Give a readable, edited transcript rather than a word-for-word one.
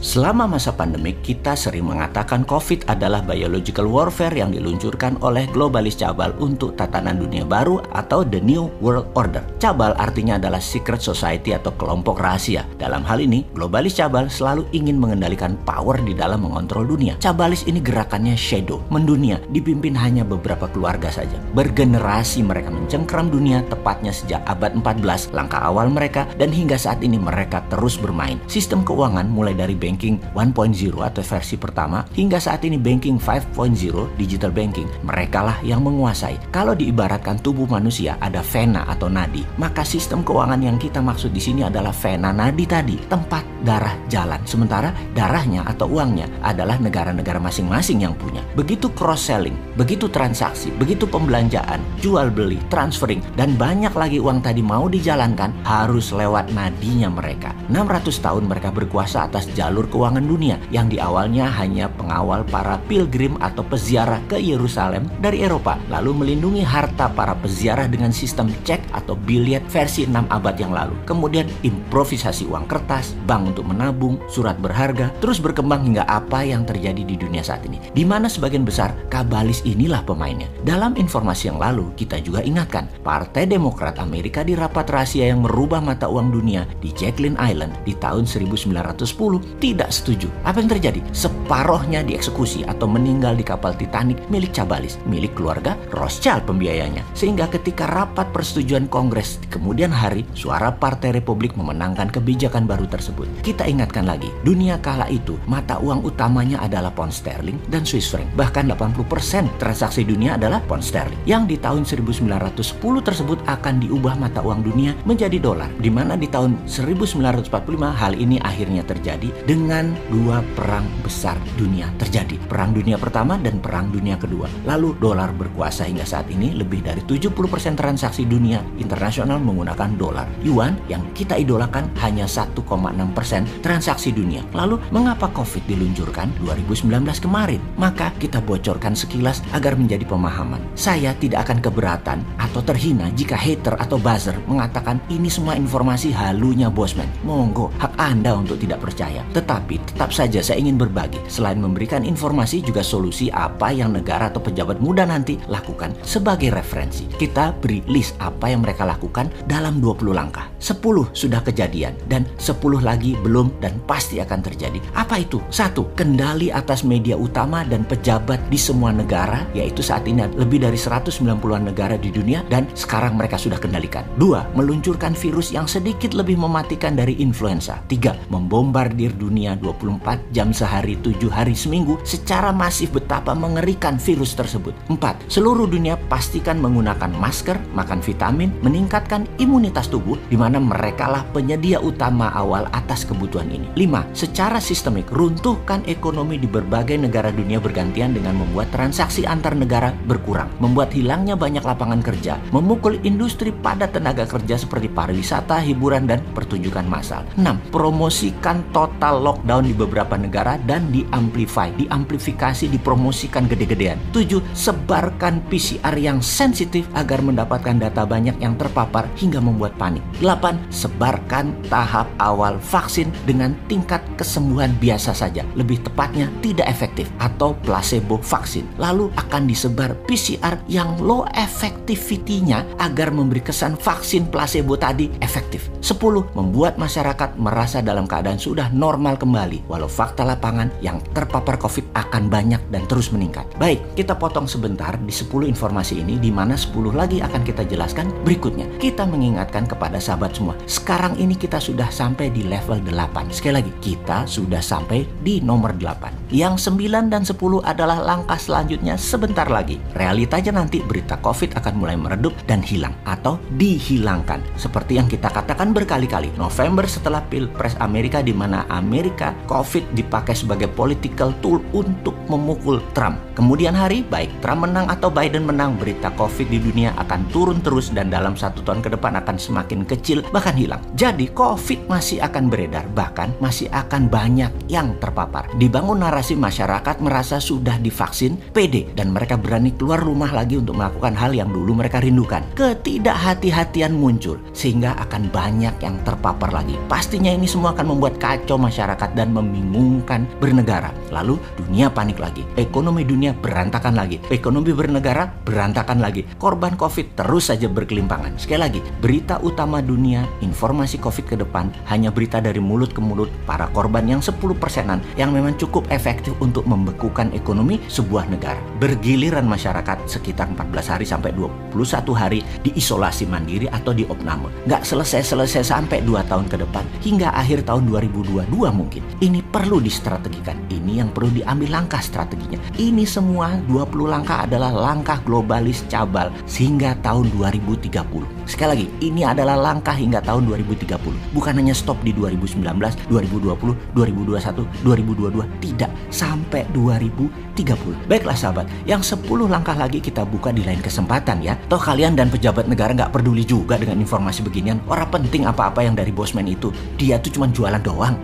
Selama masa pandemik, kita sering mengatakan COVID adalah biological warfare yang diluncurkan oleh globalis cabal untuk tatanan dunia baru atau The New World Order. Cabal artinya adalah secret society atau kelompok rahasia. Dalam hal ini, globalis cabal selalu ingin mengendalikan power di dalam mengontrol dunia. Cabalis ini gerakannya shadow, mendunia, dipimpin hanya beberapa keluarga saja. Bergenerasi mereka mencengkeram dunia tepatnya sejak abad 14, langkah awal mereka, dan hingga saat ini mereka terus bermain. Sistem keuangan mulai dari Banking 1.0 atau versi pertama hingga saat ini Banking 5.0 digital banking, merekalah yang menguasai. Kalau diibaratkan tubuh manusia ada vena atau nadi, maka sistem keuangan yang kita maksud di sini adalah vena nadi tadi, tempat darah jalan. Sementara darahnya atau uangnya adalah negara-negara masing-masing yang punya. Begitu cross selling, begitu transaksi, begitu pembelanjaan, jual beli, transferring, dan banyak lagi uang tadi mau dijalankan harus lewat nadinya mereka. 600 tahun mereka berkuasa atas jalur keuangan dunia yang di awalnya hanya pengawal para pilgrim atau peziarah ke Yerusalem dari Eropa, lalu melindungi harta para peziarah dengan sistem cek atau biliet versi 6 abad yang lalu. Kemudian improvisasi uang kertas, bank untuk menabung, surat berharga, terus berkembang hingga apa yang terjadi di dunia saat ini, di mana sebagian besar kabalis inilah pemainnya. Dalam informasi yang lalu, kita juga ingatkan, Partai Demokrat Amerika di rapat rahasia yang merubah mata uang dunia di Jacqueline Island di tahun 1910 tidak setuju. Apa yang terjadi? Separohnya dieksekusi atau meninggal di kapal Titanic milik cabalis, milik keluarga Rothschild pembiayanya. Sehingga ketika rapat persetujuan Kongres di kemudian hari, suara Partai Republik memenangkan kebijakan baru tersebut. Kita ingatkan lagi, dunia kala itu mata uang utamanya adalah pound sterling dan Swiss franc. Bahkan 80% transaksi dunia adalah pound sterling. Yang di tahun 1910 tersebut akan diubah mata uang dunia menjadi dolar, di mana di tahun 1945 hal ini akhirnya terjadi dengan dua perang besar dunia terjadi. Perang Dunia Pertama dan Perang Dunia Kedua. Lalu dolar berkuasa hingga saat ini, lebih dari 70% transaksi dunia internasional menggunakan dolar. Yuan yang kita idolakan hanya 1,6% transaksi dunia. Lalu mengapa COVID diluncurkan 2019 kemarin? Maka kita bocorkan sekilas agar menjadi pemahaman. Saya tidak akan keberatan atau terhina jika hater atau buzzer mengatakan ini semua informasi halunya Bosman. Monggo, hak Anda untuk tidak percaya. Tetapi tetap saja saya ingin berbagi. Selain memberikan informasi, juga solusi apa yang negara atau pejabat muda nanti lakukan sebagai referensi. Kita beri list apa yang mereka lakukan dalam 20 langkah. 10 sudah kejadian dan 10 lagi belum dan pasti akan terjadi. Apa itu? 1. Kendali atas media utama dan pejabat di semua negara, yaitu saat ini lebih dari 190-an negara di dunia dan sekarang mereka sudah kendalikan. 2. Meluncurkan virus yang sedikit lebih mematikan dari influenza. 3. Membombardir dunia 24 jam sehari, 7 hari seminggu secara masif betapa mengerikan virus tersebut. 4. Seluruh dunia pastikan menggunakan masker, makan vitamin, meningkatkan imunitas tubuh, di mana merekalah penyedia utama awal atas kebutuhan ini. 5. Secara sistemik runtuhkan ekonomi di berbagai negara dunia bergantian dengan membuat transaksi antar negara berkurang, membuat hilangnya banyak lapangan kerja, memukul industri padat tenaga kerja seperti pariwisata, hiburan, dan pertunjukan massal. 6. Promosikan total lockdown di beberapa negara dan diamplifikasi, dipromosikan gede-gedean. 7. Sebarkan PCR yang sensitif agar mendapatkan data banyak yang terpapar hingga membuat panik. 8. Sebarkan tahap awal vaksin dengan tingkat kesembuhan biasa saja, lebih tepatnya tidak efektif atau placebo vaksin. Lalu akan disebar PCR yang low effectivity-nya agar memberi kesan vaksin placebo tadi efektif. 10. Membuat masyarakat merasa dalam keadaan sudah normal kembali, walau fakta lapangan yang terpapar COVID akan banyak dan terus meningkat. Baik, kita potong sebentar di 10 informasi ini, di mana 10 lagi akan kita jelaskan berikutnya. Kita mengingatkan kepada sahabat semua, sekarang ini kita sudah sampai di level 8. Sekali lagi, kita sudah sampai di nomor 8. Yang 9 dan 10 adalah langkah selanjutnya sebentar lagi. Realitanya nanti berita COVID akan mulai meredup dan hilang atau dihilangkan. Seperti yang kita katakan berkali-kali, November setelah Pilpres Amerika, di mana Amerika COVID dipakai sebagai political tool untuk memukul Donald Trump. Kemudian hari, baik Trump menang atau Biden menang, berita COVID di dunia akan turun terus dan dalam 1 tahun ke depan akan semakin kecil, bahkan hilang. Jadi COVID masih akan beredar, bahkan masih akan banyak yang terpapar. Dibangun narasi masyarakat merasa sudah divaksin, pede, dan mereka berani keluar rumah lagi untuk melakukan hal yang dulu mereka rindukan. Ketidakhati-hatian muncul, sehingga akan banyak yang terpapar lagi. Pastinya ini semua akan membuat kacau masyarakat dan membingungkan bernegara. Lalu dunia panik lagi, ekonomi dunia berantakan lagi, ekonomi bernegara berantakan lagi. Korban COVID terus saja berkelimpangan. Sekali lagi, berita utama dunia, informasi COVID ke depan hanya berita dari mulut ke mulut para korban yang 10%-an yang memang cukup efektif untuk membekukan ekonomi sebuah negara. Bergiliran masyarakat sekitar 14 hari sampai 21 hari diisolasi mandiri atau di opname. Nggak selesai-selesai sampai 2 tahun ke depan, hingga akhir tahun 2022 mungkin. Ini perlu distrategikan. Ini yang perlu diambil langkah strateginya. Ini semua 20 langkah adalah langkah globalis cabal sehingga tahun 2030. Sekali lagi, ini adalah langkah hingga tahun 2030. Bukan hanya stop di 2019, 2020, 2021, 2022. Tidak, sampai 2030. Baiklah sahabat, yang 10 langkah lagi kita buka di lain kesempatan ya. Toh kalian dan pejabat negara nggak peduli juga dengan informasi beginian. Orang penting apa-apa yang dari bosman itu. Dia tuh cuma jualan doang.